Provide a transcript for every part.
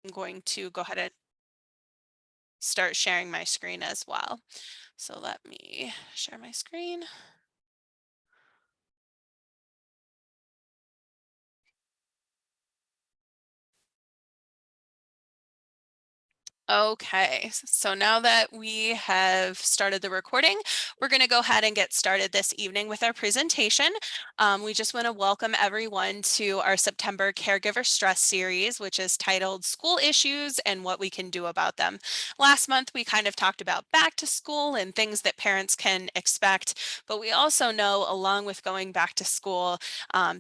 I'm going to go ahead and start sharing my screen as well. So let me share my screen. Okay, so now that we have started the recording, we're going to go ahead and get started this evening with our presentation. We just want to welcome everyone to our September Caregiver Stress series, which is titled School Issues and What We Can Do About Them. Last month, we kind of talked about back to school and things that parents can expect, but we also know along with going back to school,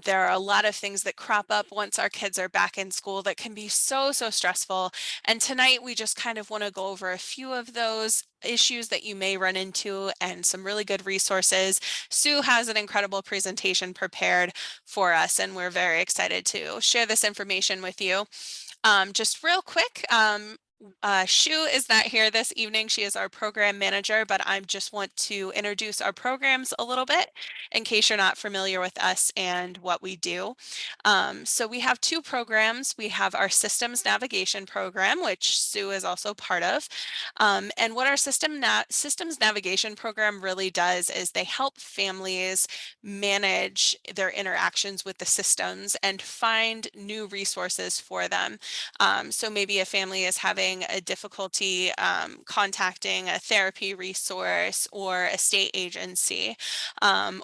there are a lot of things that crop up once our kids are back in school that can be so stressful. And tonight we just kind of want to go over a few of those issues that you may run into and some really good resources. Sue has an incredible presentation prepared for us, and we're very excited to share this information with you. Just real quick, Shu is not here this evening. She is our program manager, but I just want to introduce our programs a little bit in case you're not familiar with us and what we do. So we have two programs. We have our systems navigation program, which Sue is also part of. And what our systems navigation program really does is they help families manage their interactions with the systems and find new resources for them. So maybe a family is having a difficulty contacting a therapy resource or a state agency,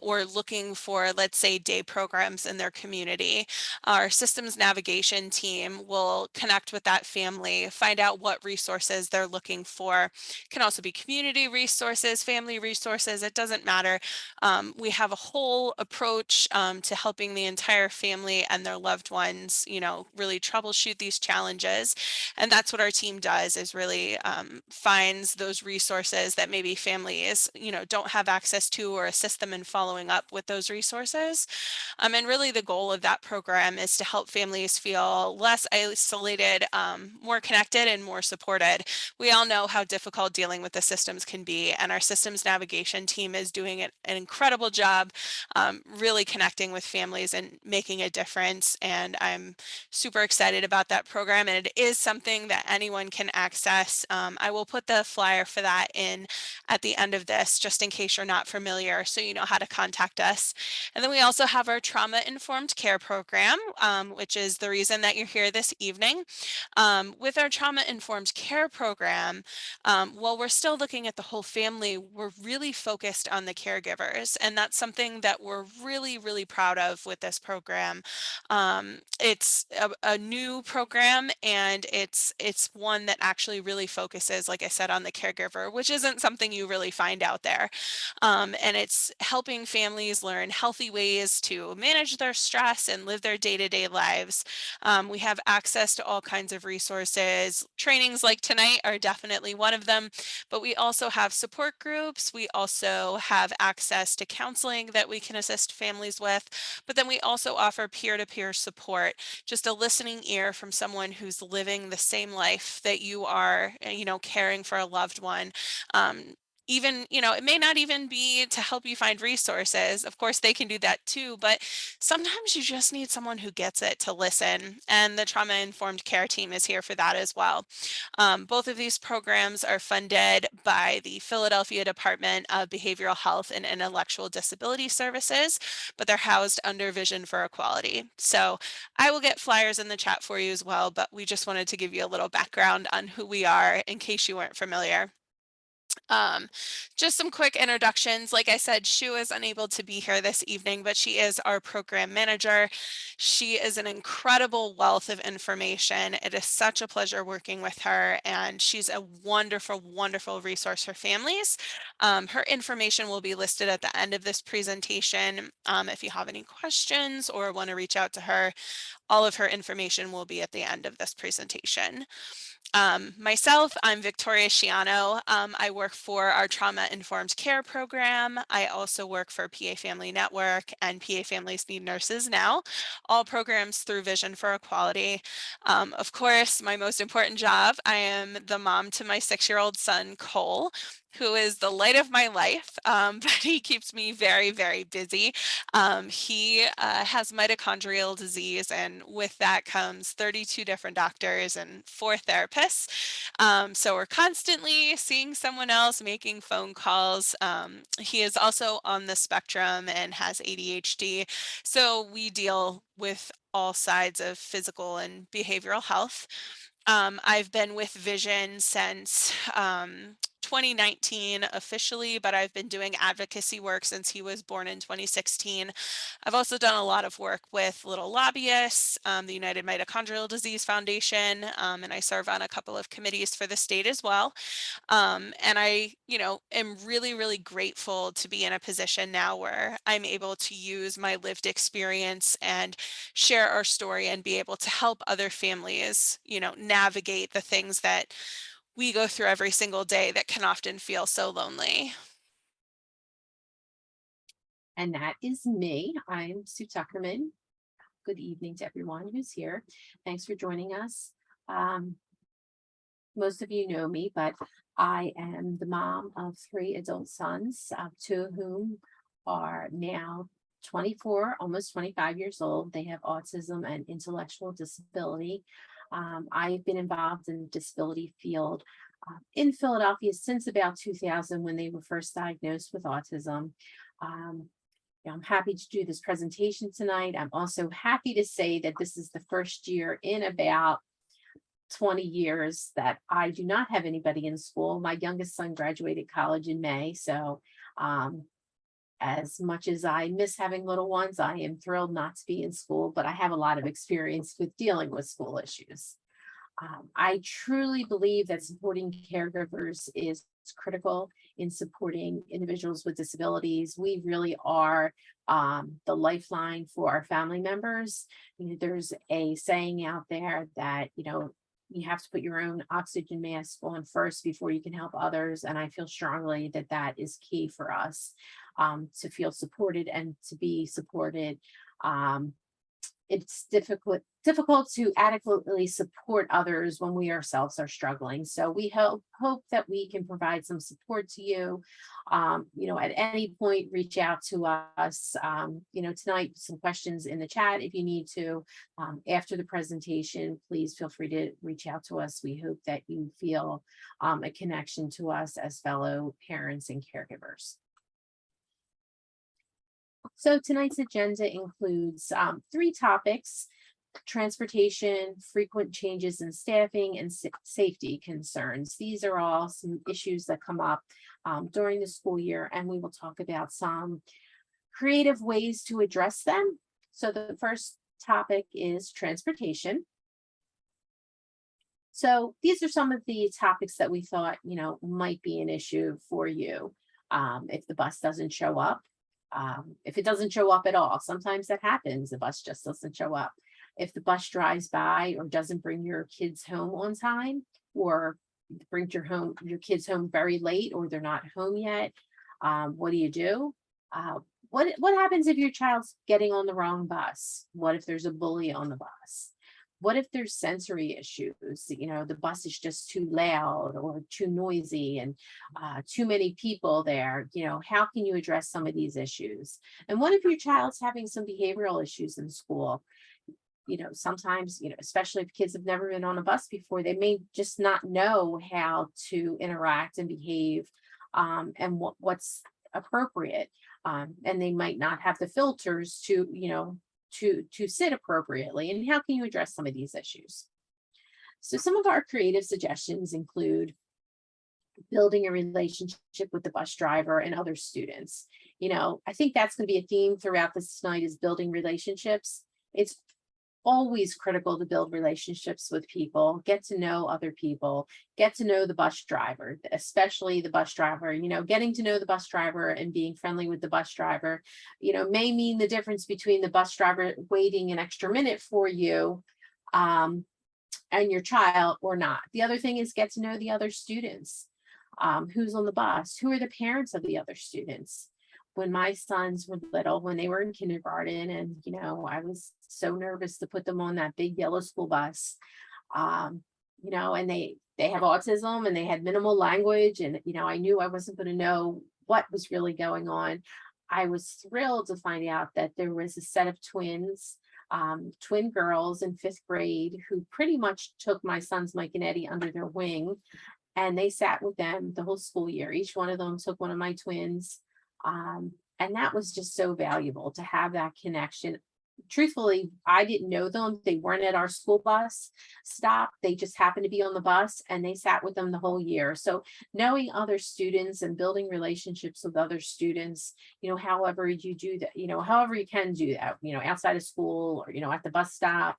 or looking for, let's say, day programs in their community. Our systems navigation team will connect with that family, find out what resources they're looking for. It can also be community resources, family resources, it doesn't matter. We have a whole approach to helping the entire family and their loved ones, really troubleshoot these challenges. And that's what our team does, is really finds those resources that maybe families, don't have access to, or assist them in following up with those resources. And really the goal of that program is to help families feel less isolated, more connected, and more supported. We all know how difficult dealing with the systems can be, and our systems navigation team is doing an incredible job really connecting with families and making a difference. And I'm super excited about that program, and it is something that anyone can access. I will put the flyer for that in at the end of this, just in case you're not familiar, so you know how to contact us. And then we also have our trauma-informed care program, which is the reason that you're here this evening. With our trauma-informed care program, while we're still looking at the whole family, we're really focused on the caregivers, and that's something that we're really proud of with this program. It's a new program, and it's one that actually really focuses, like I said, on the caregiver, which isn't something you really find out there. And it's helping families learn healthy ways to manage their stress and live their day-to-day lives. We have access to all kinds of resources. Trainings like tonight are definitely one of them, but we also have support groups. We also have access to counseling that we can assist families with, but then we also offer peer-to-peer support, just a listening ear from someone who's living the same life that you are, caring for a loved one. Even, it may not even be to help you find resources. Of course, they can do that too, but sometimes you just need someone who gets it to listen, and the trauma-informed care team is here for that as well. Both of these programs are funded by the Philadelphia Department of Behavioral Health and Intellectual Disability Services, but they're housed under Vision for Equality. So I will get flyers in the chat for you as well, but we just wanted to give you a little background on who we are in case you weren't familiar. Um, just some quick introductions. Like I said, Shu is unable to be here this evening, but she is our program manager. She is an incredible wealth of information. It is such a pleasure working with her, and she's a wonderful resource for families. Her information will be listed at the end of this presentation. If you have any questions or want to reach out to her, all of her information will be at the end of this presentation. Myself, I'm Victoria Shiano. I work for our trauma-informed care program. I also work for PA Family Network and PA Families Need Nurses Now, all programs through Vision for Equality. Of course, my most important job, I am the mom to my 6-year-old son, Cole. who is the light of my life, but he keeps me very, very busy. He has mitochondrial disease, and with that comes 32 different doctors and 4 therapists. So we're constantly seeing someone else, making phone calls. He is also on the spectrum and has ADHD. So we deal with all sides of physical and behavioral health. I've been with Vision since 2019 officially, but I've been doing advocacy work since he was born in 2016. I've also done a lot of work with little lobbyists, the United Mitochondrial Disease Foundation, and I serve on a couple of committees for the state as well. And I, am really, really grateful to be in a position now where I'm able to use my lived experience and share our story and be able to help other families, navigate the things that we go through every single day that can often feel so lonely. And that is me. I'm Sue Tuckerman. Good evening to everyone who's here. Thanks for joining us. Um, Most of you know me, but I am the mom of 3 adult sons, 2 of whom are now 24, almost 25 years old. They have autism and intellectual disability. I've been involved in the disability field in Philadelphia since about 2000 when they were first diagnosed with autism. Um, I'm happy to do this presentation tonight. I'm also happy to say that this is the first year in about 20 years that I do not have anybody in school. My youngest son graduated college in May. So, as much as I miss having little ones, I am thrilled not to be in school, but I have a lot of experience with dealing with school issues. I truly believe that supporting caregivers is critical in supporting individuals with disabilities. We really are the lifeline for our family members. There's a saying out there that, you have to put your own oxygen mask on first before you can help others. And I feel strongly that that is key for us to feel supported and to be supported. Um, it's difficult to adequately support others when we ourselves are struggling. So we hope that we can provide some support to you. At any point, reach out to us. Tonight, some questions in the chat if you need to. After the presentation, please feel free to reach out to us. We hope that you feel a connection to us as fellow parents and caregivers. So tonight's agenda includes 3 topics: transportation, frequent changes in staffing, and safety concerns. These are all some issues that come up during the school year, and we will talk about some creative ways to address them. So the first topic is transportation. So these are some of the topics that we thought, might be an issue for you if the bus doesn't show up. If it doesn't show up at all, sometimes that happens. The bus just doesn't show up. If the bus drives by or doesn't bring your kids home on time, or brings your kids home very late, or they're not home yet, what do you do? What happens if your child's getting on the wrong bus? What if there's a bully on the bus? What if there's sensory issues? The bus is just too loud or too noisy and too many people there. How can you address some of these issues? And what if your child's having some behavioral issues in school? Sometimes, especially if kids have never been on a bus before, they may just not know how to interact and behave and what's appropriate. And they might not have the filters to sit appropriately. And how can you address some of these issues? So some of our creative suggestions include building a relationship with the bus driver and other students. I think that's going to be a theme throughout this tonight, is building relationships. It's always critical to build relationships with people, get to know other people, get to know the bus driver, especially the bus driver. Getting to know the bus driver and being friendly with the bus driver, may mean the difference between the bus driver waiting an extra minute for you and your child or not. The other thing is get to know the other students. Who's on the bus? Who are the parents of the other students? When my sons were little, when they were in kindergarten, and I was so nervous to put them on that big yellow school bus, and they have autism and they had minimal language. And, I knew I wasn't going to know what was really going on. I was thrilled to find out that there was a set of twins, twin girls in fifth grade who pretty much took my sons, Mike and Eddie, under their wing, and they sat with them the whole school year. Each one of them took one of my twins. And that was just so valuable to have that connection. Truthfully, I didn't know them. They weren't at our school bus stop. They just happened to be on the bus and they sat with them the whole year. So knowing other students and building relationships with other students, however you do that, however you can do that, outside of school or, at the bus stop.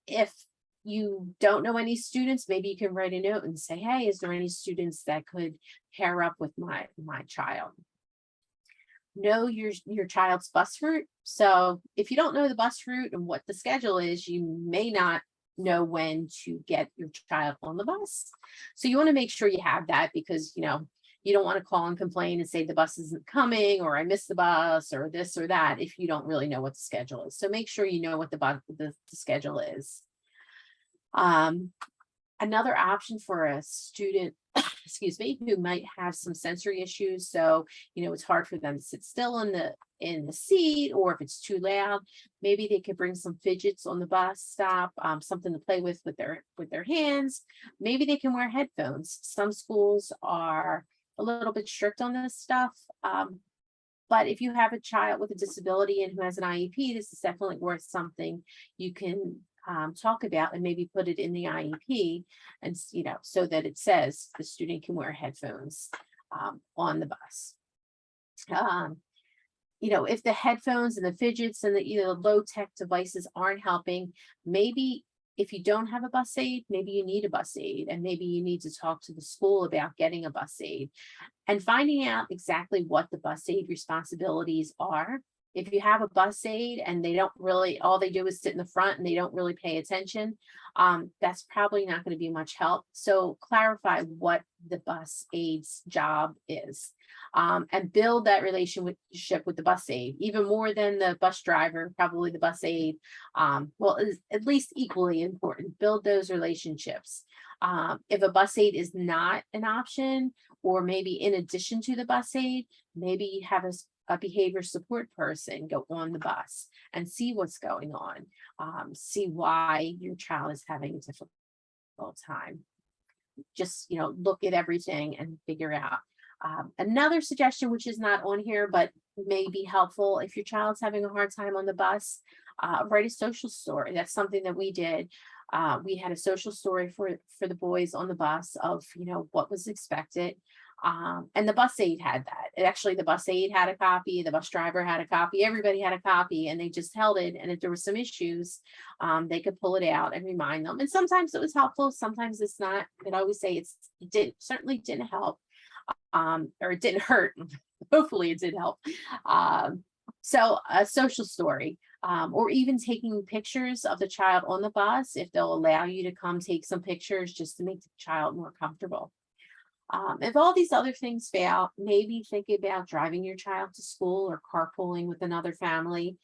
If you don't know any students, maybe you can write a note and say, hey, is there any students that could pair up with my child? Know your child's bus route. So if you don't know the bus route and what the schedule is, you may not know when to get your child on the bus. So you want to make sure you have that, because you don't want to call and complain and say the bus isn't coming, or I missed the bus, or this or that, if you don't really know what the schedule is. So make sure you know what the schedule is. Another option for a student, excuse me, who might have some sensory issues. So, it's hard for them to sit still in the seat, or if it's too loud, maybe they could bring some fidgets on the bus stop, something to play with their hands. Maybe they can wear headphones. Some schools are a little bit strict on this stuff. But if you have a child with a disability and who has an IEP, this is definitely worth something you can talk about, and maybe put it in the IEP, and so that it says the student can wear headphones on the bus. If the headphones and the fidgets and the low tech devices aren't helping, maybe if you don't have a bus aid, maybe you need a bus aid, and maybe you need to talk to the school about getting a bus aid and finding out exactly what the bus aid responsibilities are. If you have a bus aid and they don't really, all they do is sit in the front and they don't really pay attention, that's probably not going to be much help. So clarify what the bus aid's job is, and build that relationship with the bus aid, even more than the bus driver, probably the bus aid. Is at least equally important. Build those relationships. If a bus aid is not an option, or maybe in addition to the bus aid, maybe have a behavior support person go on the bus and see what's going on, see why your child is having a difficult time. Just, look at everything and figure out. Another suggestion, which is not on here, but may be helpful if your child's having a hard time on the bus, write a social story. That's something that we did. We had a social story for the boys on the bus of, what was expected. And the bus aide had that. Actually, the bus aide had a copy, the bus driver had a copy, everybody had a copy, and they just held it. And if there were some issues, they could pull it out and remind them. And sometimes it was helpful, sometimes it's not. I'd always say certainly didn't help, or it didn't hurt. Hopefully it did help. So a social story, or even taking pictures of the child on the bus, if they'll allow you to come take some pictures just to make the child more comfortable. If all these other things fail, maybe think about driving your child to school or carpooling with another family.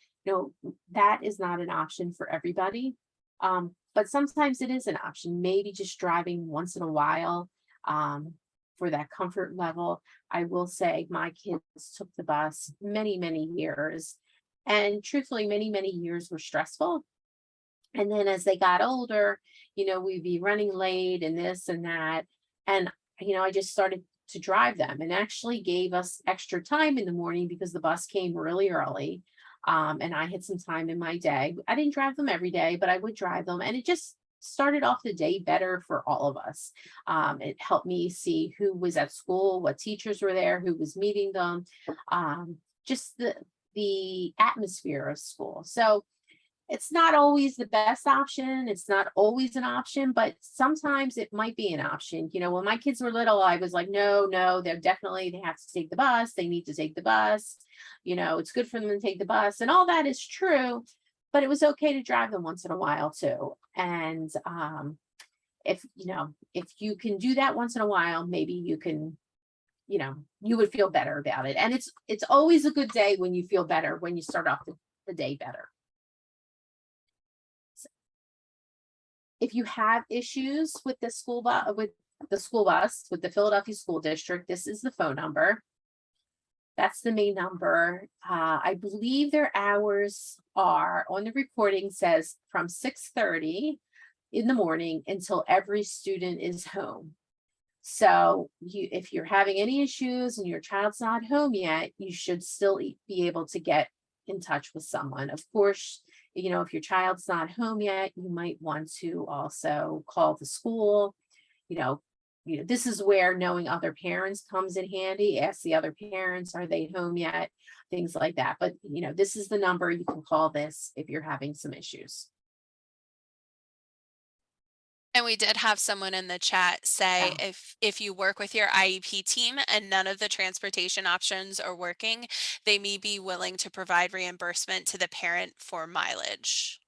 That is not an option for everybody. But sometimes it is an option, maybe just driving once in a while, for that comfort level. I will say my kids took the bus many, many years, and truthfully, many, many years were stressful. And then as they got older, we'd be running late and this and that. And I just started to drive them, and actually gave us extra time in the morning because the bus came really early. And I had some time in my day. I didn't drive them every day, but I would drive them. And it just started off the day better for all of us. It helped me see who was at school, what teachers were there, who was meeting them, just the atmosphere of school. So it's not always the best option. It's not always an option, but sometimes it might be an option. When my kids were little, I was like, no, they have to take the bus. They need to take the bus. It's good for them to take the bus, and all that is true, but it was okay to drive them once in a while too. And if you can do that once in a while, maybe you can, you would feel better about it. And it's always a good day when you feel better, when you start off the day better. If you have issues with the school bus, with the Philadelphia School District, this is the phone number. That's the main number. I believe their hours are on the recording says from 6:30 in the morning until every student is home. So if you're having any issues and your child's not home yet, you should still be able to get in touch with someone. Of course, if your child's not home yet, you might want to also call the school. You know, this is where knowing other parents comes in handy. Ask the other parents, are they home yet? Things like that. But this is the number you can call this if you're having some issues. And we did have someone in the chat say Yeah. if you work with your IEP team and none of the transportation options are working, they may be willing to provide reimbursement to the parent for mileage.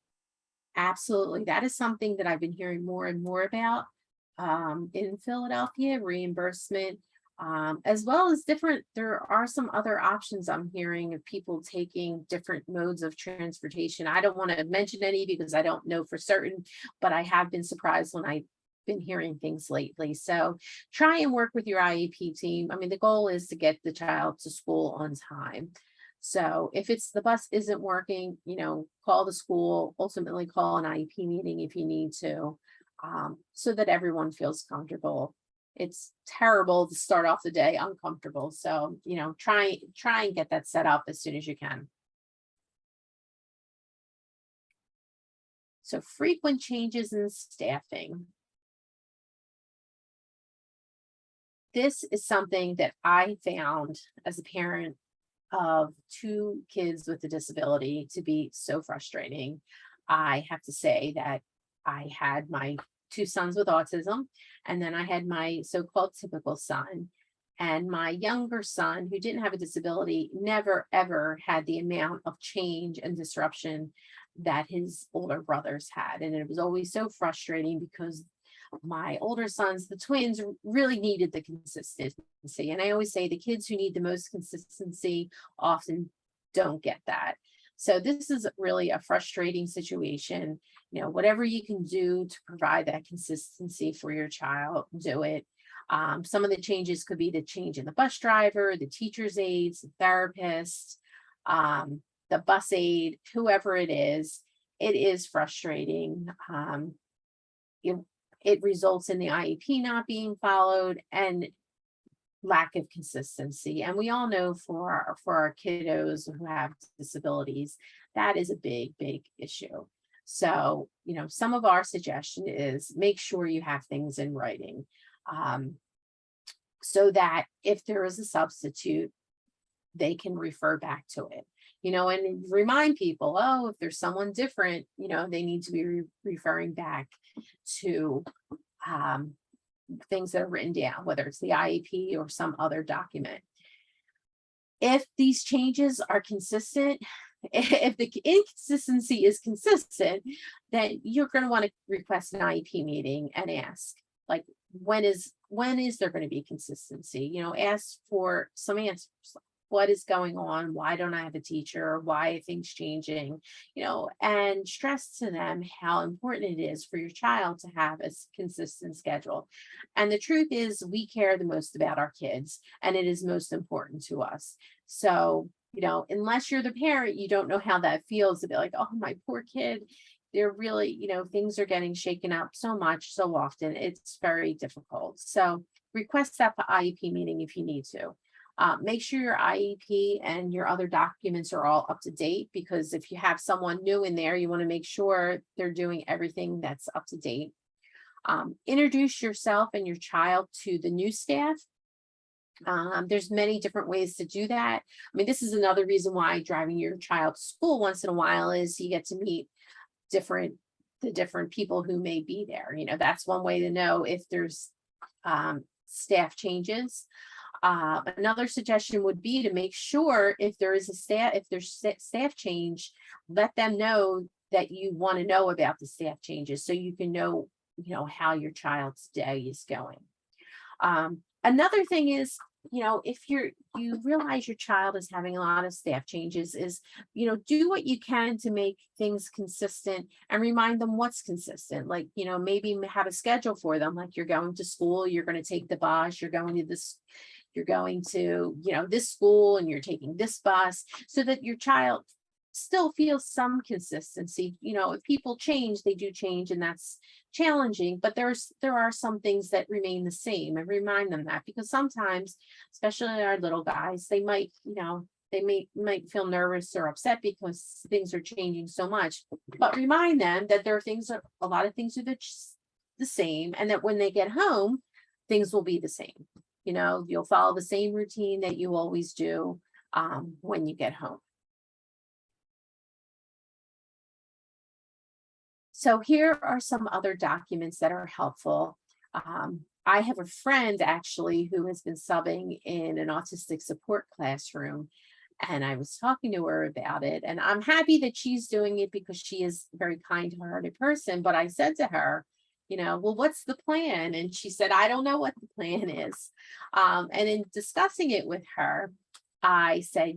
Absolutely. That is something that I've been hearing more and more about in Philadelphia, reimbursement, as well as there are some other options I'm hearing of people taking different modes of transportation. I don't want to mention any because I don't know for certain, but I have been surprised when I've been hearing things lately. So try and work with your IEP team. I mean, the goal is to get the child to school on time. So if it's the bus isn't working, call the school, ultimately call an IEP meeting if you need to, so that everyone feels comfortable. It's terrible to start off the day uncomfortable. So, try and get that set up as soon as you can. So frequent changes in staffing. This is something that I found as a parent of two kids with a disability to be so frustrating. I have to say that I had my two sons with autism, and then I had my so called typical son. And my younger son, who didn't have a disability, never ever had the amount of change and disruption that his older brothers had. And it was always so frustrating because my older sons, the twins, really needed the consistency. And I always say the kids who need the most consistency often don't get that. So this is really a frustrating situation. Whatever you can do to provide that consistency for your child, do it. Some of the changes could be the change in the bus driver, the teacher's aides, the therapist, the bus aide, whoever it is. It is frustrating. You it results in the IEP not being followed and lack of consistency. And we all know for our kiddos who have disabilities, that is a big, big issue. So, some of our suggestion is make sure you have things in writing, um, so that if there is a substitute, they can refer back to it. And remind people, oh, if there's someone different, they need to be referring back to um, things that are written down, whether it's the IEP or some other document. If these changes are consistent, if the inconsistency is consistent, then you're going to want to request an IEP meeting and ask, like, when is there going to be consistency? Ask for some answers. What is going on? Why don't I have a teacher? Why are things changing? And stress to them how important it is for your child to have a consistent schedule. And the truth is, we care the most about our kids, and it is most important to us. So, unless you're the parent, you don't know how that feels to be like, oh, my poor kid. They're really, things are getting shaken up so much, so often. It's very difficult. So, request that IEP meeting if you need to. Make sure your IEP and your other documents are all up to date, because if you have someone new in there, you want to make sure they're doing everything that's up to date. Introduce yourself and your child to the new staff. There's many different ways to do that. I mean, this is another reason why driving your child to school once in a while is you get to meet the different people who may be there. That's one way to know if there's staff changes. Another suggestion would be to make sure if there's staff change, let them know that you want to know about the staff changes so you can know how your child's day is going. Another thing is if you realize your child is having a lot of staff changes, is, do what you can to make things consistent and remind them what's consistent. Like, maybe have a schedule for them, like you're going to school, you're going to take the bus, you're going to, this school and you're taking this bus, so that your child still feels some consistency. If people change, they do change, and that's challenging, but there are some things that remain the same, and remind them that, because sometimes, especially our little guys, they might, might feel nervous or upset because things are changing so much. But remind them that there are things, a lot of things are the same, and that when they get home, things will be the same. You'll follow the same routine that you always do when you get home. So here are some other documents that are helpful. I have a friend actually who has been subbing in an autistic support classroom, and I was talking to her about it. And I'm happy that she's doing it because she is a very kind-hearted person. But I said to her, well, what's the plan? And she said, I don't know what the plan is. And in discussing it with her, I said,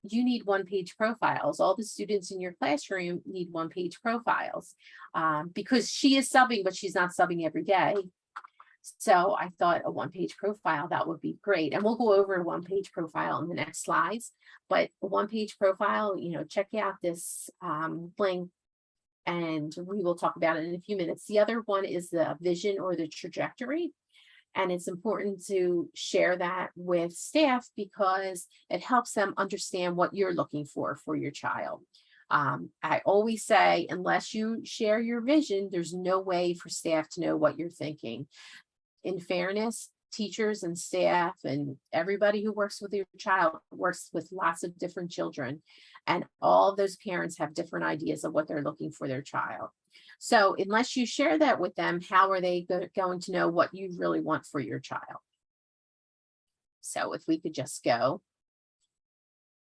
you need one-page profiles. All the students in your classroom need one-page profiles, because she is subbing, but she's not subbing every day. So I thought a one-page profile, that would be great. And we'll go over a one-page profile in the next slides. But a one-page profile, check out this link, and we will talk about it in a few minutes. The other one is the vision or the trajectory. And it's important to share that with staff because it helps them understand what you're looking for your child. I always say, unless you share your vision, there's no way for staff to know what you're thinking. In fairness, teachers and staff and everybody who works with your child works with lots of different children. And all of those parents have different ideas of what they're looking for their child. So unless you share that with them, how are they going to know what you really want for your child? So if we could just go.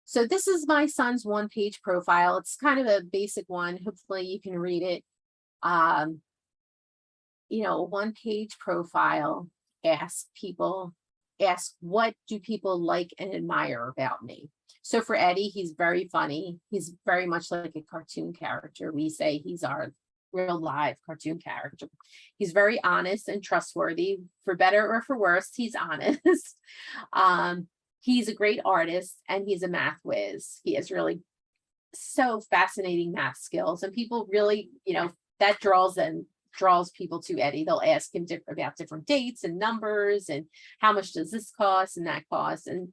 So this is my son's one-page profile. It's kind of a basic one. Hopefully you can read it. A one-page profile asks what do people like and admire about me? So for Eddie, he's very funny. He's very much like a cartoon character. We say he's our real live cartoon character. He's very honest and trustworthy. For better or for worse, he's honest. He's a great artist, and he's a math whiz. He has really so fascinating math skills, and people really, that draws people to Eddie. They'll ask him about different dates and numbers and how much does this cost and that cost, and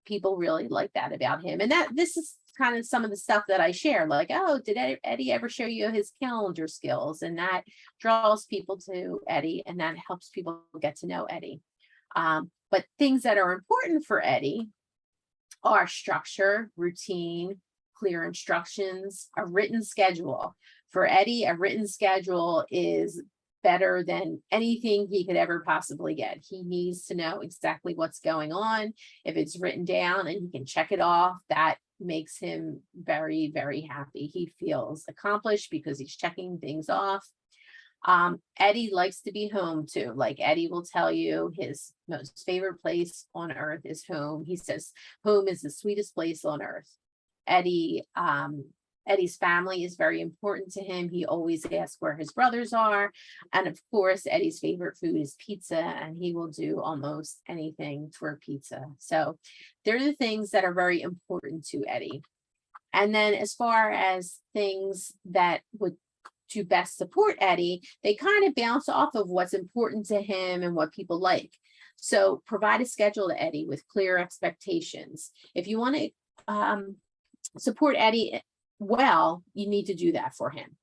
people really like that about him. And this is kind of some of the stuff that I share, like, oh, did Eddie ever show you his calendar skills? And that draws people to Eddie, and that helps people get to know Eddie. But things that are important for Eddie are structure, routine, clear instructions, a written schedule. For Eddie, a written schedule is better than anything he could ever possibly get. He needs to know exactly what's going on. If it's written down and he can check it off, that makes him very, very happy. He feels accomplished because he's checking things off. Eddie likes to be home too. Like Eddie will tell you his most favorite place on earth is home. He says home is the sweetest place on earth. Eddie's family is very important to him. He always asks where his brothers are. And of course, Eddie's favorite food is pizza, and he will do almost anything for pizza. So they're the things that are very important to Eddie. And then as far as things that would to best support Eddie, they kind of bounce off of what's important to him and what people like. So provide a schedule to Eddie with clear expectations. If you want to support Eddie well, you need to do that for him.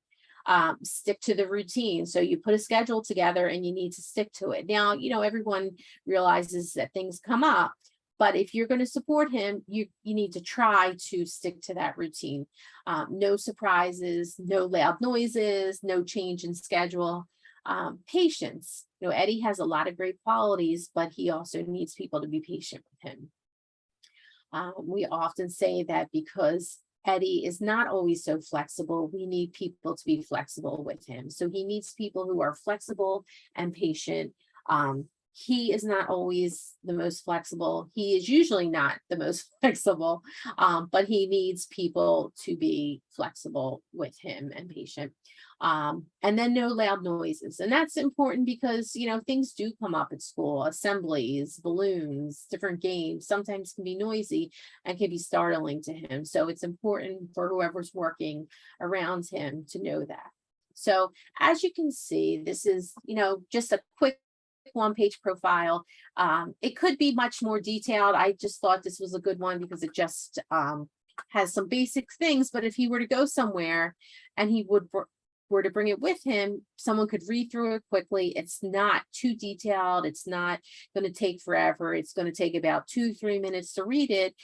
Stick to the routine. So you put a schedule together and you need to stick to it. Now, everyone realizes that things come up, but if you're going to support him, you need to try to stick to that routine. No surprises, no loud noises, no change in schedule. Patience. Eddie has a lot of great qualities, but he also needs people to be patient with him. We often say that because Eddie is not always so flexible, we need people to be flexible with him. So he needs people who are flexible and patient. he is not always the most flexible. He is usually not the most flexible, but he needs people to be flexible with him and patient. And then no loud noises. And that's important because, things do come up at school, assemblies, balloons, different games, sometimes can be noisy and can be startling to him. So it's important for whoever's working around him to know that. So as you can see, this is, just a quick one-page profile. It could be much more detailed. I just thought this was a good one because it just has some basic things. But if he were to go somewhere and he were to bring it with him, someone could read through it quickly. It's not too detailed. It's not going to take forever. It's going to take about 2-3 minutes to read it,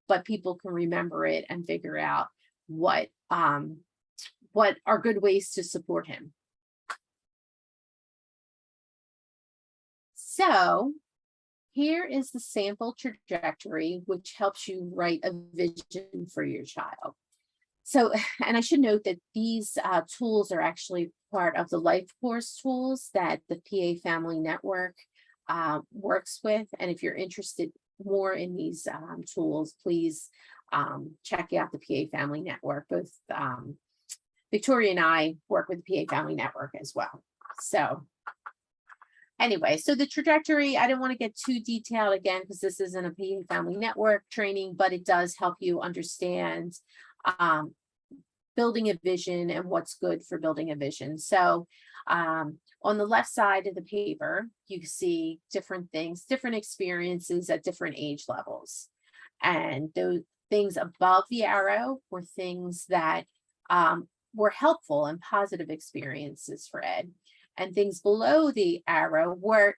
but people can remember it and figure out what are good ways to support him. So here is the sample trajectory, which helps you write a vision for your child. So, and I should note that these tools are actually part of the life course tools that the PA Family Network works with. And if you're interested more in these tools, please check out the PA Family Network. Both Victoria and I work with the PA Family Network as well. So anyway, so the trajectory, I don't want to get too detailed again, because this isn't a PA Family Network training, but it does help you understand building a vision and what's good for building a vision. So on the left side of the paper, you see different things, different experiences at different age levels. And those things above the arrow were things that were helpful and positive experiences for Ed. And things below the arrow were,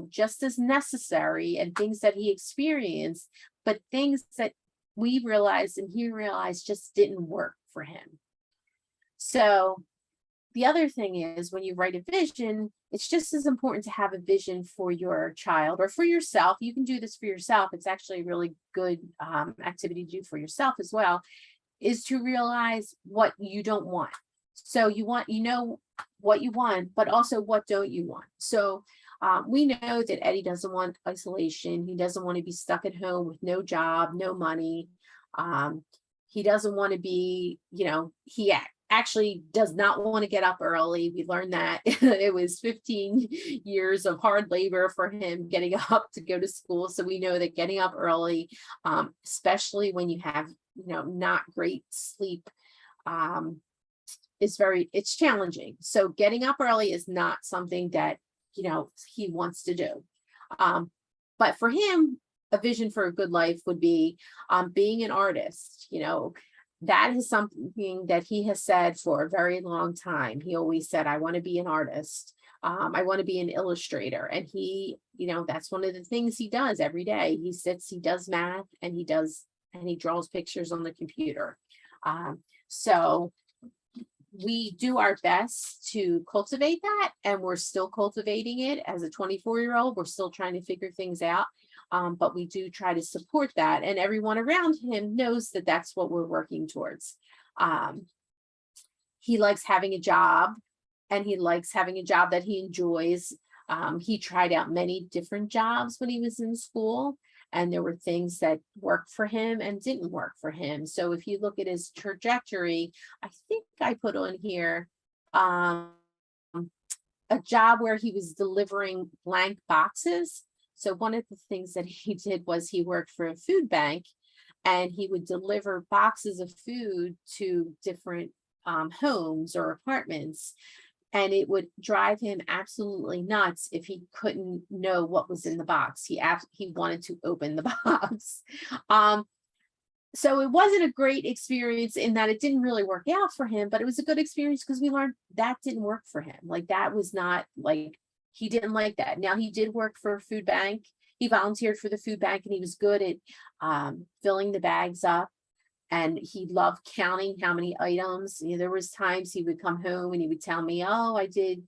just as necessary and things that he experienced, but things that we realized and he realized just didn't work for him. So the other thing is, when you write a vision, it's just as important to have a vision for your child or for yourself. You can do this for yourself. It's actually a really good activity to do for yourself as well, is to realize what you don't want. So what you want, but also what don't you want. So we know that Eddie doesn't want isolation. He doesn't want to be stuck at home with no job, no money. He doesn't want to be, he actually does not want to get up early. We learned that it was 15 years of hard labor for him getting up to go to school. So we know that getting up early, especially when you have, not great sleep, it's challenging. So getting up early is not something that, he wants to do. But for him, a vision for a good life would be being an artist. That is something that he has said for a very long time. He always said, I want to be an artist. I want to be an illustrator. And he, that's one of the things he does every day. He sits, he does math, and he draws pictures on the computer. So we do our best to cultivate that, and we're still cultivating it as a 24-year-old. We're still trying to figure things out. But we do try to support that, and everyone around him knows that that's what we're working towards. He likes having a job, and he likes having a job that he enjoys. He tried out many different jobs when he was in school, and there were things that worked for him and didn't work for him. So if you look at his trajectory, I think I put on here a job where he was delivering blank boxes. So one of the things that he did was he worked for a food bank, and he would deliver boxes of food to different homes or apartments. And it would drive him absolutely nuts if he couldn't know what was in the box. He wanted to open the box. So it wasn't a great experience in that it didn't really work out for him, but it was a good experience because we learned that didn't work for him. Like, that was not, like, he didn't like that. Now, he did work for a food bank. He volunteered for the food bank, and he was good at filling the bags up. And he loved counting how many items. There was times he would come home and he would tell me, oh, I did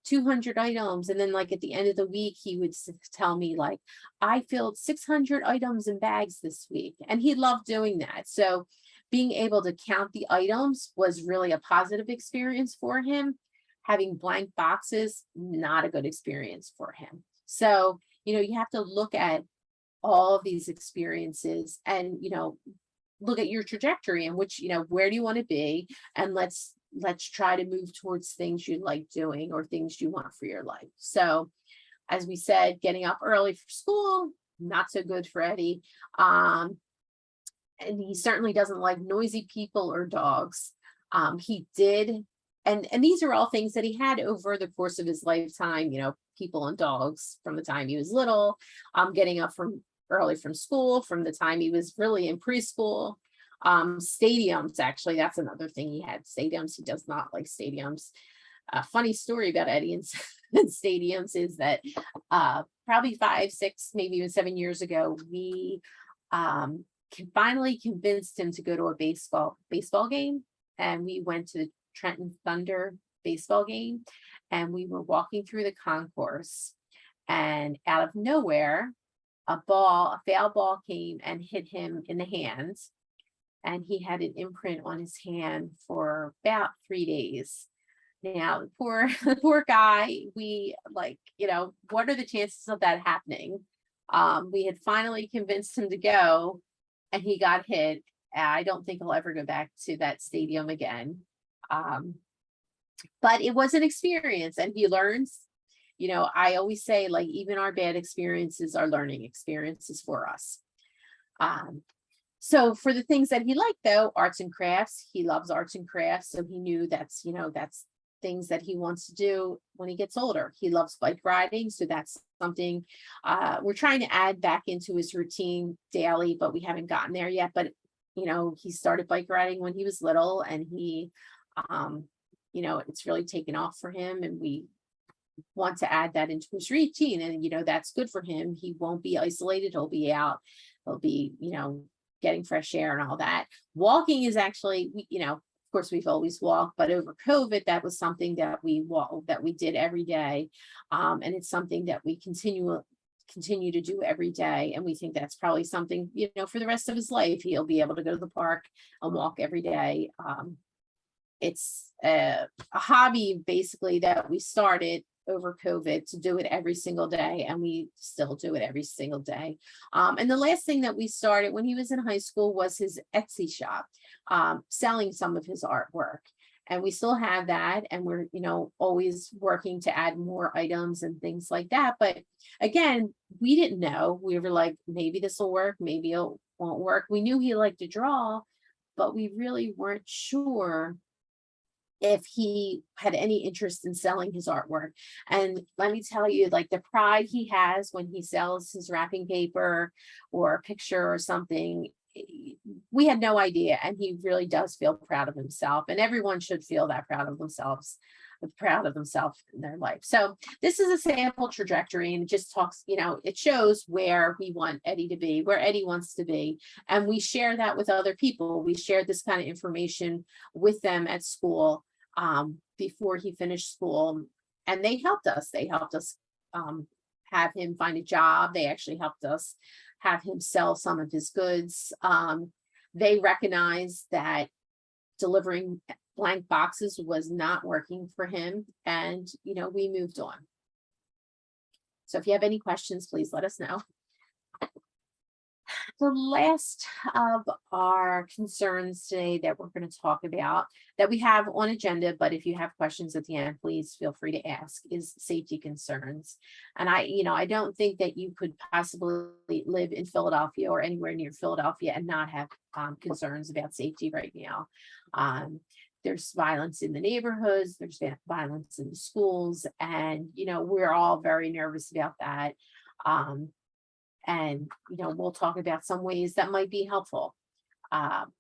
200 items. And then, like, at the end of the week, he would tell me, like, I filled 600 items in bags this week. And he loved doing that. So being able to count the items was really a positive experience for him. Having blank boxes, not a good experience for him. So, you have to look at all of these experiences and, look at your trajectory and which, where do you want to be? And let's try to move towards things you like doing or things you want for your life. So, as we said, getting up early for school, not so good for Eddie. Um, and he certainly doesn't like noisy people or dogs. He did, and these are all things that he had over the course of his lifetime, people and dogs from the time he was little, getting up from early from school, from the time he was really in preschool. Stadiums, actually, that's another thing he had. Stadiums, he does not like stadiums. A funny story about Eddie and, and stadiums is that probably 5, 6, maybe even 7 years ago, we finally convinced him to go to a baseball game, and we went to the Trenton Thunder baseball game, and we were walking through the concourse, and out of nowhere, a foul ball came and hit him in the hands, and he had an imprint on his hand for about 3 days. Now, the poor the poor guy, we like, what are the chances of that happening? We had finally convinced him to go, and he got hit. I don't think he'll ever go back to that stadium again. Um, but it was an experience, and he learns. I always say, like, even our bad experiences are learning experiences for us. Um, so for the things that he liked, though, arts and crafts, he loves arts and crafts. So he knew that's things that he wants to do when he gets older. He loves bike riding. So that's something we're trying to add back into his routine daily, but we haven't gotten there yet. But, he started bike riding when he was little, and he, it's really taken off for him. And we want to add that into his routine. And, that's good for him. He won't be isolated. He'll be out. He'll be, getting fresh air and all that. Walking is actually, of course, we've always walked, but over COVID, that was something that we did every day. And it's something that we continue to do every day. And we think that's probably something, for the rest of his life, he'll be able to go to the park and walk every day. It's a hobby basically that we started over COVID to do it every single day, and we still do it every single day. And the last thing that we started when he was in high school was his Etsy shop, selling some of his artwork. And we still have that, and we're, always working to add more items and things like that. But again, we didn't know. We were like, maybe this will work, maybe it won't work. We knew he liked to draw, but we really weren't sure if he had any interest in selling his artwork. And let me tell you, like, the pride he has when he sells his wrapping paper or a picture or something, we had no idea. And he really does feel proud of himself. And everyone should feel that proud of themselves in their life. So this is a sample trajectory, and it just talks, it shows where we want Eddie to be, where Eddie wants to be. And we share that with other people. We shared this kind of information with them at school before he finished school, and they helped us. Have him find a job. They actually helped us have him sell some of his goods. They recognized that delivering blank boxes was not working for him, and we moved on. So if you have any questions, please let us know. The last of our concerns today that we're going to talk about, that we have on agenda, but if you have questions at the end, please feel free to ask, is safety concerns. And I don't think that you could possibly live in Philadelphia or anywhere near Philadelphia and not have concerns about safety right now. There's violence in the neighborhoods, there's violence in the schools, and we're all very nervous about that. And we'll talk about some ways that might be helpful.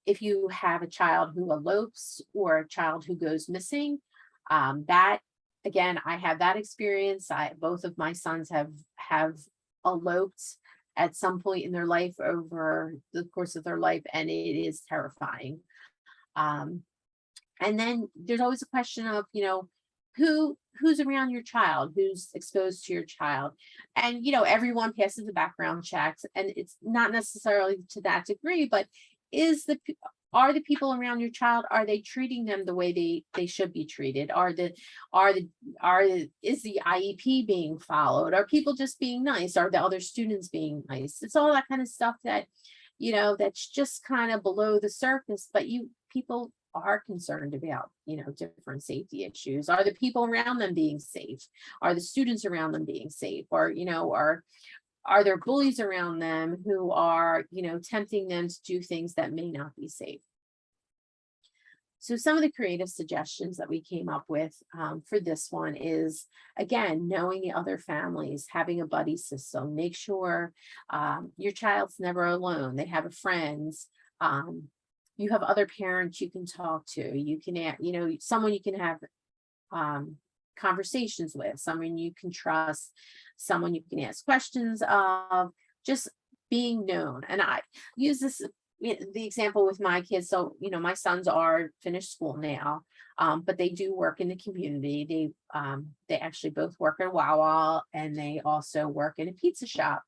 If you have a child who elopes or a child who goes missing, that, again, I have that experience. Both of my sons have eloped at some point in their life over the course of their life, and it is terrifying. And then there's always a question of, who's around your child, who's exposed to your child. And, everyone passes the background checks, and it's not necessarily to that degree, but is are the people around your child, are they treating them the way they should be treated? Are the are is the IEP being followed? Are people just being nice? Are the other students being nice? It's all that kind of stuff that, that's just kind of below the surface, but people are concerned about, different safety issues. Are the people around them being safe? Are the students around them being safe? Or, are there bullies around them who are, tempting them to do things that may not be safe? So some of the creative suggestions that we came up with for this one is, again, knowing the other families, having a buddy system. Make sure your child's never alone. They have a friends. You have other parents you can talk to. You can, someone you can have conversations with, someone you can trust, someone you can ask questions of, just being known. And I use this the example with my kids. So, my sons are finished school now, but they do work in the community. They actually both work at Wawa, and they also work in a pizza shop.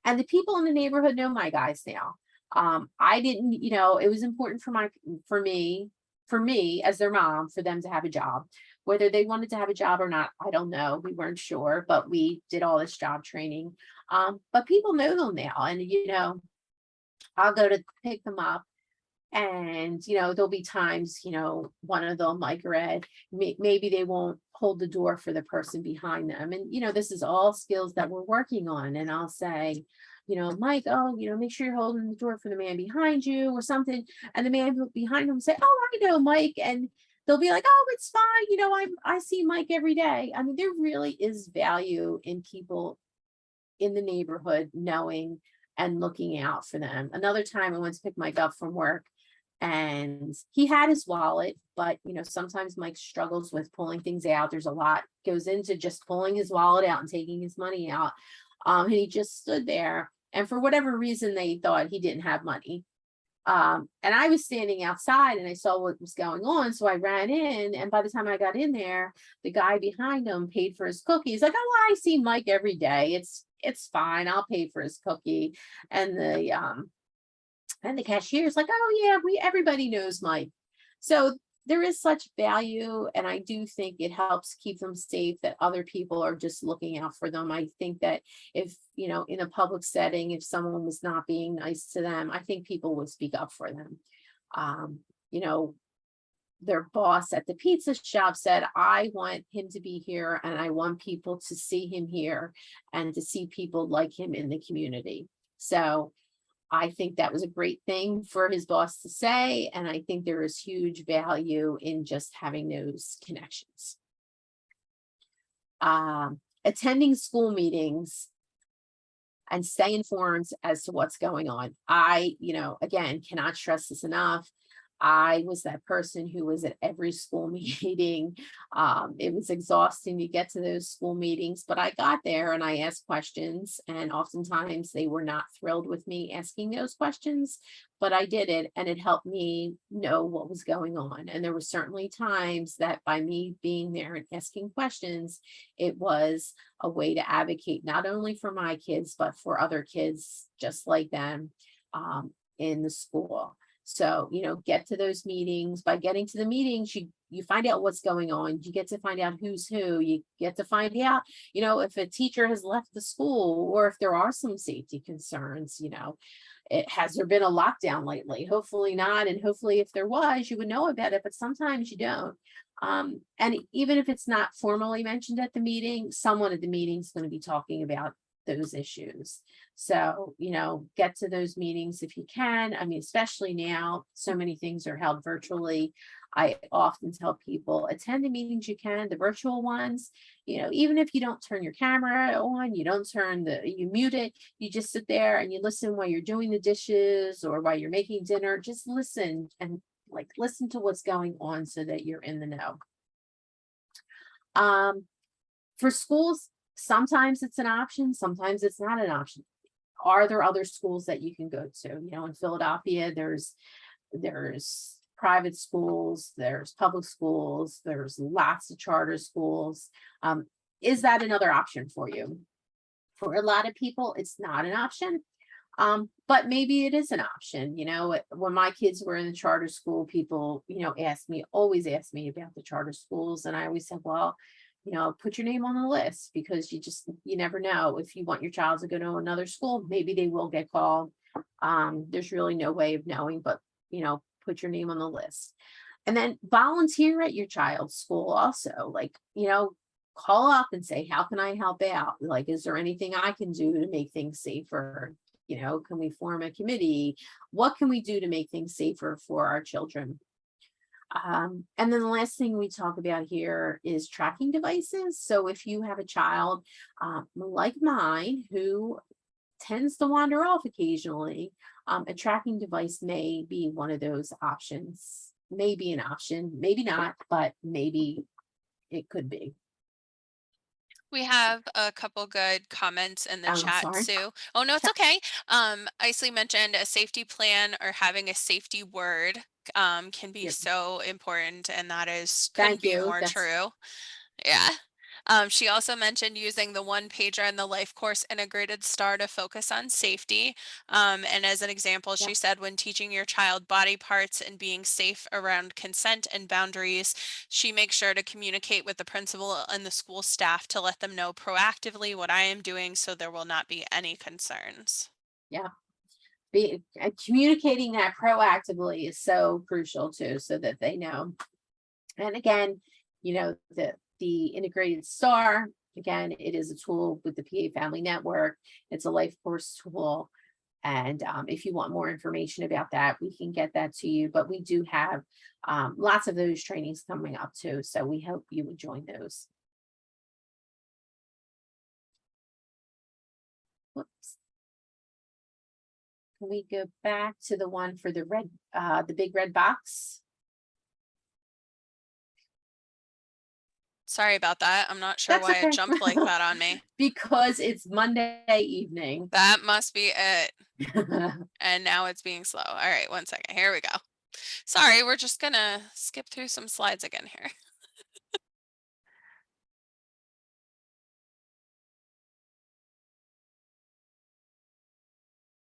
And the people in the neighborhood know my guys now. I didn't, it was important for me as their mom, for them to have a job. Whether they wanted to have a job or not, I don't know. We weren't sure, but we did all this job training. But people know them now, and I'll go to pick them up, and there'll be times, one of them, like Red, maybe they won't hold the door for the person behind them. And this is all skills that we're working on. And I'll say, Mike, oh, make sure you're holding the door for the man behind you or something. And the man behind them say, oh, I know, Mike. And they'll be like, oh, it's fine. I see Mike every day. I mean, there really is value in people in the neighborhood knowing and looking out for them. Another time I went to pick Mike up from work, and he had his wallet, but sometimes Mike struggles with pulling things out. There's a lot goes into just pulling his wallet out and taking his money out. And he just stood there, and for whatever reason they thought he didn't have money. And I was standing outside and I saw what was going on. So I ran in, and by the time I got in there, the guy behind him paid for his cookie. He's like, oh, I see Mike every day. It's fine. I'll pay for his cookie. And the cashier's like, oh yeah, everybody knows Mike. So there is such value, and I do think it helps keep them safe, that other people are just looking out for them. I think that if, in a public setting, if someone was not being nice to them, I think people would speak up for them. Um, you know, their boss at the pizza shop said, I want him to be here, and I want people to see him here and to see people like him in the community. So I think that was a great thing for his boss to say. And I think there is huge value in just having those connections. Attending school meetings and stay informed as to what's going on. I, again, cannot stress this enough. I was that person who was at every school meeting. It was exhausting to get to those school meetings, but I got there and I asked questions, and oftentimes they were not thrilled with me asking those questions, but I did it, and it helped me know what was going on. And there were certainly times that by me being there and asking questions, it was a way to advocate not only for my kids, but for other kids just like them in the school. So, get to those meetings. By getting to the meetings, you find out what's going on. You get to find out who's who. You get to find out, if a teacher has left the school, or if there are some safety concerns. Has there been a lockdown lately? Hopefully not. And hopefully if there was, you would know about it, but sometimes you don't. And even if it's not formally mentioned at the meeting, someone at the meeting is going to be talking about those issues. So, get to those meetings if you can. I mean, especially now, so many things are held virtually. I often tell people, attend the meetings you can, the virtual ones, even if you don't turn your camera on, you mute it, you just sit there and you listen while you're doing the dishes or while you're making dinner. Just listen and listen to what's going on so that you're in the know. For schools, sometimes it's an option, sometimes it's not an option. Are there other schools that you can go to? In Philadelphia, there's private schools, there's public schools, there's lots of charter schools. Is that another option for you? For a lot of people, it's not an option. But maybe it is an option, when my kids were in the charter school, people, always asked me about the charter schools. And I always said, well, put your name on the list, because you never know if you want your child to go to another school, maybe they will get called. There's really no way of knowing, but, put your name on the list. And then volunteer at your child's school also, like, call up and say, how can I help out? Like, is there anything I can do to make things safer? Can we form a committee? What can we do to make things safer for our children? And then the last thing we talk about here is tracking devices. So if you have a child like mine who tends to wander off occasionally, a tracking device may be one of those options. Maybe an option, maybe not, but maybe it could be. We have a couple good comments in the I'm chat sorry. too. Oh no, it's okay. Isley mentioned a safety plan or having a safety word can be Yep. so important, and that is couldn't Thank be you. more That's true. Yeah. She also mentioned using the one pager and the life course integrated star to focus on safety. And as an example, she Yep. said when teaching your child body parts and being safe around consent and boundaries, she makes sure to communicate with the principal and the school staff to let them know proactively what I am doing so there will not be any concerns. Yeah. Communicating that proactively is so crucial too, so that they know. And again, the integrated star, again, it is a tool with the PA Family Network. It's a life course tool. And if you want more information about that, we can get that to you. But we do have lots of those trainings coming up too. So we hope you would join those. Whoops. Can we go back to the one for the big red box? Sorry about that. I'm not sure That's why it okay. jumped like that on me. Because it's Monday evening. That must be it. And now it's being slow. All right, one second. Here we go. Sorry, we're just gonna skip through some slides again here.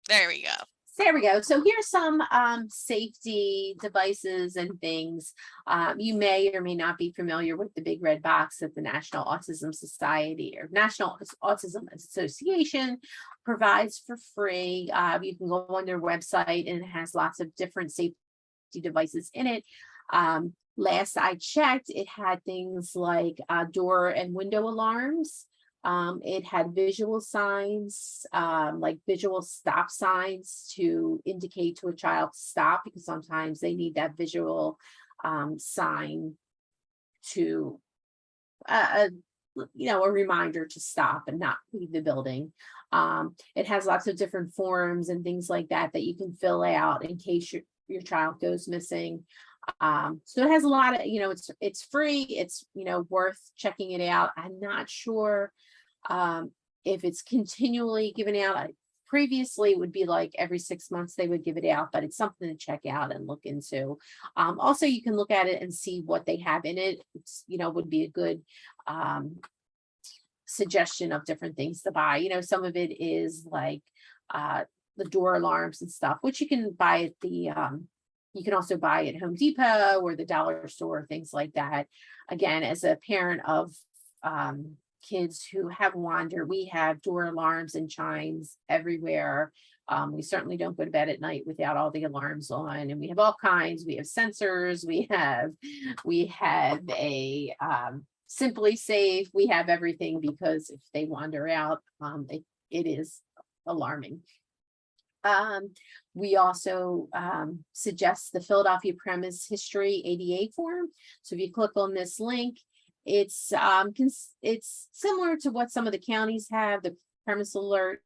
There we go. There we go. So here's some safety devices and things. You may or may not be familiar with the big red box that the National Autism Society or National Autism Association provides for free. You can go on their website, and it has lots of different safety devices in it. Last I checked, it had things like door and window alarms. It had visual signs, like visual stop signs to indicate to a child to stop, because sometimes they need that visual sign to, uh, a reminder to stop and not leave the building. It has lots of different forms and things like that that you can fill out in case your child goes missing. So it has a lot of, it's free, it's, worth checking it out. I'm not sure if it's continually given out. Previously it would be like every 6 months they would give it out, but it's something to check out and look into. Also, you can look at it and see what they have in it. It's, would be a good suggestion of different things to buy. Some of it is like the door alarms and stuff, which you can buy at you can also buy at Home Depot or the dollar store, things like that. Again, as a parent of kids who have wandered, we have door alarms and chimes everywhere. We certainly don't go to bed at night without all the alarms on, and we have all kinds. We have sensors. We have a Simply Safe. We have everything, because if they wander out, it is alarming. We also suggest the Philadelphia Premise History ADA form. So if you click on this link, it's similar to what some of the counties have, the premise alert.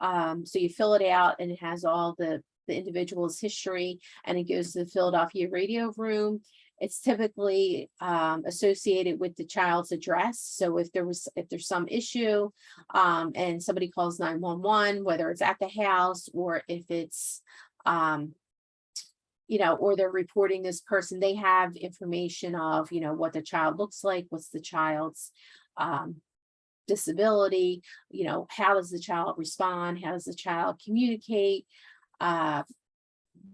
So you fill it out, and it has all the individual's history, and it goes to the Philadelphia radio room. It's typically associated with the child's address. So if there's some issue and somebody calls 911, whether it's at the house or if it's or they're reporting this person, they have information of what the child looks like, what's the child's disability, how does the child respond? How does the child communicate? Uh,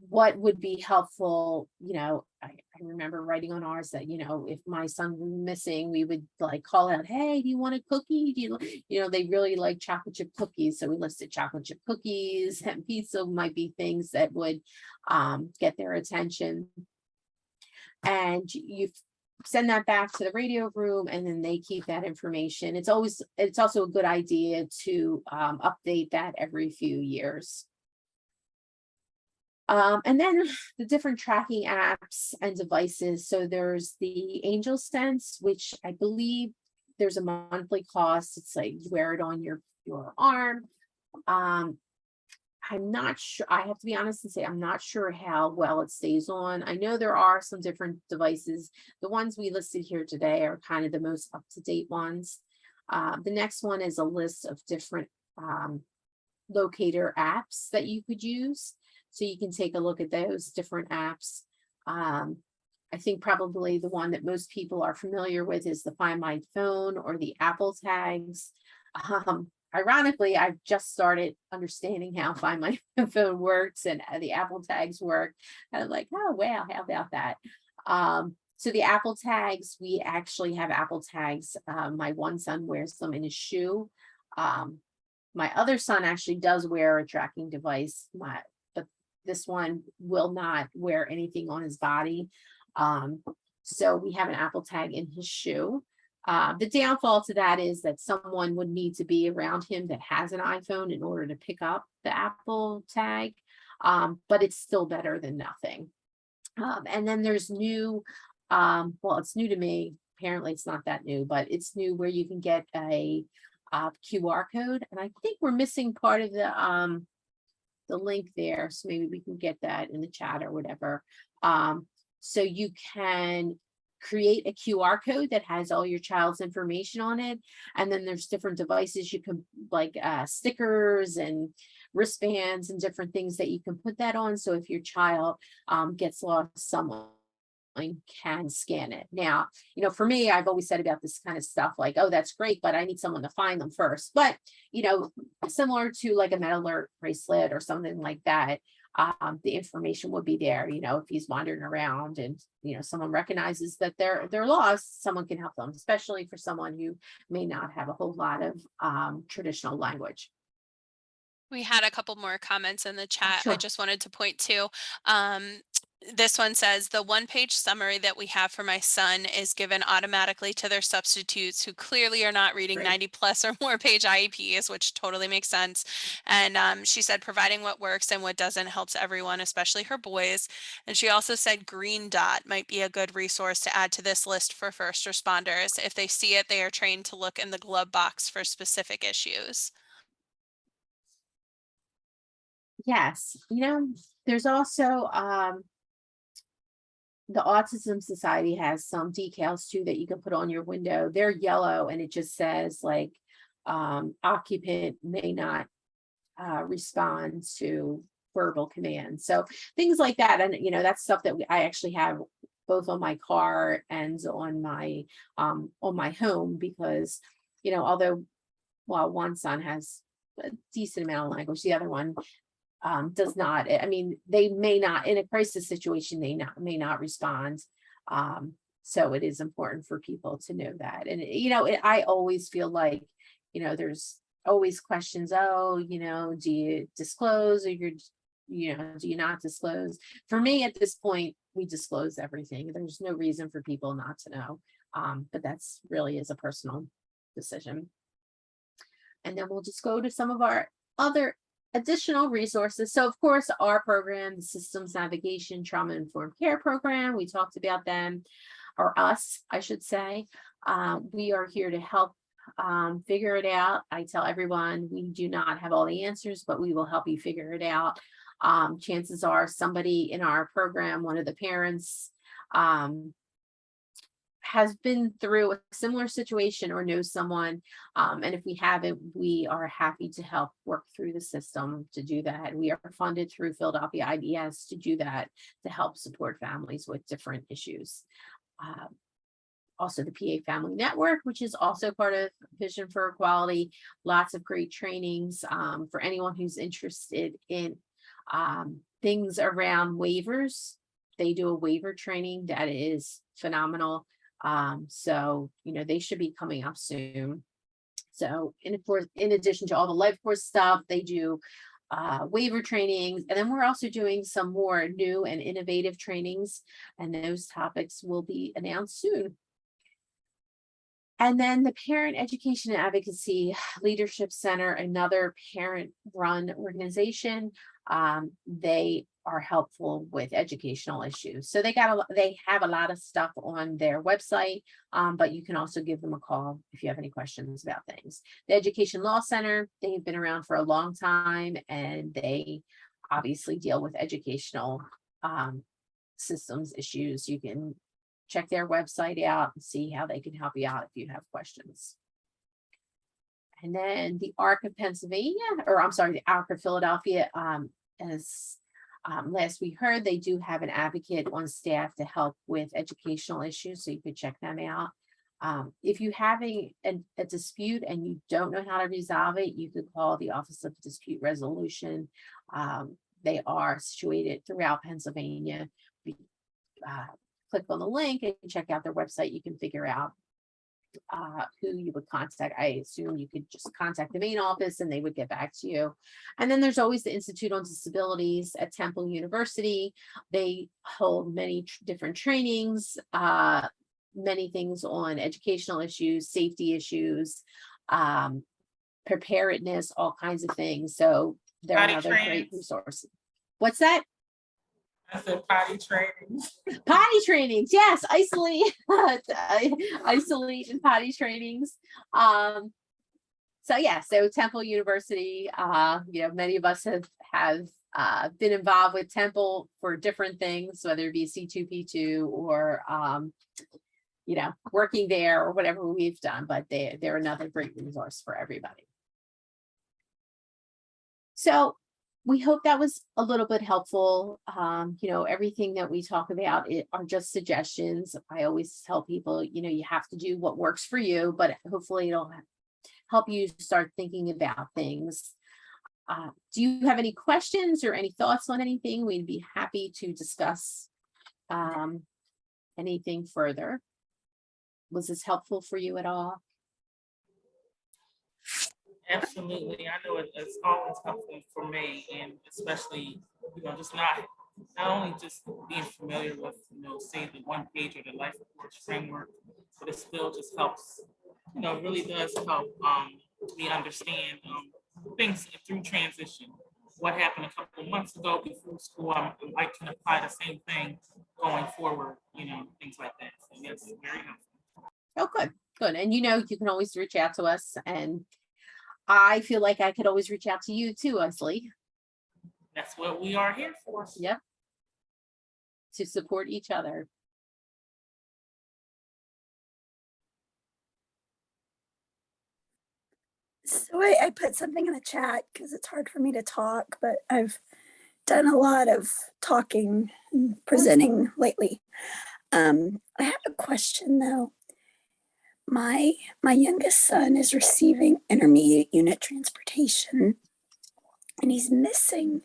what would be helpful? I remember writing on ours that, if my son was missing, we would like call out, hey, do you want a cookie? They really like chocolate chip cookies. So we listed chocolate chip cookies and pizza might be things that would get their attention. And you send that back to the radio room and then they keep that information. It's also a good idea to update that every few years. And then the different tracking apps and devices. So there's the Angel Sense, which I believe there's a monthly cost. It's like you wear it on your arm. Um, I'm not sure. I have to be honest and say I'm not sure how well it stays on. I know there are some different devices. The ones we listed here today are kind of the most up-to-date ones. The next one is a list of different locator apps that you could use. So you can take a look at those different apps. I think probably the one that most people are familiar with is the Find My Phone or the Apple Tags. Ironically, I've just started understanding how Find My Phone works and the Apple Tags work. And I'm like, oh, wow, how about that? So the Apple Tags, we actually have Apple Tags. My one son wears them in his shoe. My other son actually does wear a tracking device, but this one will not wear anything on his body. So we have an Apple Tag in his shoe. The downfall to that is that someone would need to be around him that has an iPhone in order to pick up the Apple Tag, but it's still better than nothing. And then there's new, well, it's new to me. Apparently, it's not that new, but it's new where you can get a QR code, and I think we're missing part of the link there, so maybe we can get that in the chat or whatever. So you can create a QR code that has all your child's information on it, and then there's different devices you can like stickers and wristbands and different things that you can put that on. So if your child gets lost, someone can scan it. Now, for me, I've always said about this kind of stuff like, oh, that's great, but I need someone to find them first. But, similar to like a Med Alert bracelet or something like that, the information would be there, if he's wandering around and, someone recognizes that they're lost, someone can help them, especially for someone who may not have a whole lot of traditional language. We had a couple more comments in the chat I Sure. just wanted to point to. This one says the one-page summary that we have for my son is given automatically to their substitutes who clearly are not reading Great. 90 plus or more page IEPs, which totally makes sense. And she said providing what works and what doesn't helps everyone, especially her boys. And she also said Green Dot might be a good resource to add to this list for first responders. If they see it, they are trained to look in the glove box for specific issues. Yes. There's also the Autism Society has some decals too that you can put on your window. They're yellow and it just says like occupant may not respond to verbal commands. So things like that. And that's stuff that I actually have both on my car and on my home because, although one son has a decent amount of language, the other one does not. I mean, they may not in a crisis situation, they may not respond. So it is important for people to know that. And I always feel like, there's always questions. Oh, do you disclose or do you not disclose? For me, at this point, we disclose everything. There's no reason for people not to know. But that's really is a personal decision. And then we'll just go to some of our other additional resources. So of course, our program, the Systems Navigation Trauma Informed Care Program, we talked about them, or us, I should say. We are here to help figure it out. I tell everyone we do not have all the answers, but we will help you figure it out. Chances are somebody in our program, one of the parents, has been through a similar situation or knows someone. And if we haven't, we are happy to help work through the system to do that. We are funded through Philadelphia IDS to do that, to help support families with different issues. also the PA Family Network, which is also part of Vision for Equality. Lots of great trainings for anyone who's interested in things around waivers. They do a waiver training that is phenomenal. So, they should be coming up soon. So, in addition to all the life course stuff, they do waiver trainings. And then we're also doing some more new and innovative trainings, and those topics will be announced soon. And then the Parent Education and Advocacy Leadership Center, another parent-run organization. They are helpful with educational issues. So they have a lot of stuff on their website, but you can also give them a call if you have any questions about things. The Education Law Center, they've been around for a long time, and they obviously deal with educational systems issues. You can check their website out and see how they can help you out if you have questions. And then the ARC of Pennsylvania, or I'm sorry, the ARC of Philadelphia, as last we heard, they do have an advocate on staff to help with educational issues, so you could check them out. If you're having a dispute and you don't know how to resolve it, you could call the Office of Dispute Resolution. They are situated throughout Pennsylvania. Click on the link and check out their website. You can figure out who you would contact. I assume you could just contact the main office and they would get back to you. And then there's always the Institute on Disabilities at Temple University. They hold many different trainings, many things on educational issues, safety issues, preparedness, all kinds of things. So they're Potty another training. great resource. What's that? I said potty training. Potty trainings, yes, isolate and potty trainings. So Temple University, many of us have been involved with Temple for different things, whether it be C2P2 or working there or whatever we've done, but they're another great resource for everybody. So we hope that was a little bit helpful. Everything that we talk about are just suggestions. I always tell people, you have to do what works for you, but hopefully it'll help you start thinking about things. Do you have any questions or any thoughts on anything? We'd be happy to discuss anything further. Was this helpful for you at all? Absolutely. I know it's always helpful for me, and especially, just not only just being familiar with, say the one page or the life course framework, but it still just helps, really does help me understand things through transition. What happened a couple of months ago before school, I can apply the same thing going forward, things like that. So yes, very helpful. Oh, good. And you can always reach out to us, and I feel like I could always reach out to you too, Leslie. That's what we are here for. Yep. To support each other. So I put something in the chat because it's hard for me to talk, but I've done a lot of talking and presenting lately. I have a question though. My youngest son is receiving intermediate unit transportation, and he's missing,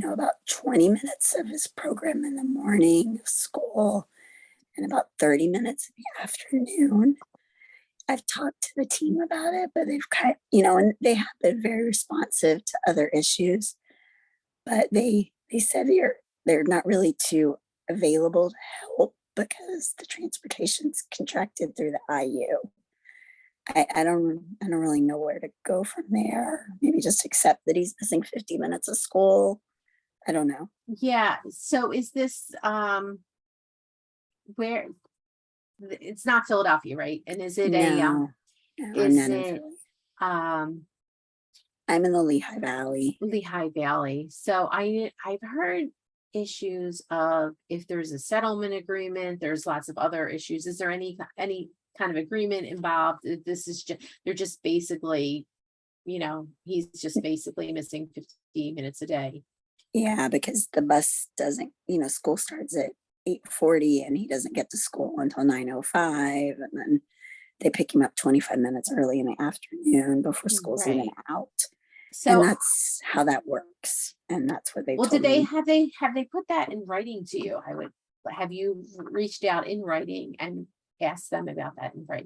about 20 minutes of his program in the morning of school and about 30 minutes in the afternoon. I've talked to the team about it, but they've and they have been very responsive to other issues, but they said they're not really too available to help because the transportation's contracted through the IU. I don't really know where to go from there. Maybe just accept that he's missing 50 minutes of school. I don't know. Yeah. So is this where it's not Philadelphia, right? And is it No, is I'm not in it Philly. I'm in the Lehigh Valley. Lehigh Valley? So I've heard issues of if there's a settlement agreement, there's lots of other issues. Is there any kind of agreement involved? This is just they're just basically, he's just basically missing 15 minutes a day. Yeah, because the bus doesn't, school starts at 8:40 and he doesn't get to school until 9:05, and then they pick him up 25 minutes early in the afternoon before school's even Right. out. And So, that's how that works. And that's what they well, told did they me. have they put that in writing to you? Have you reached out in writing and asked them about that in writing?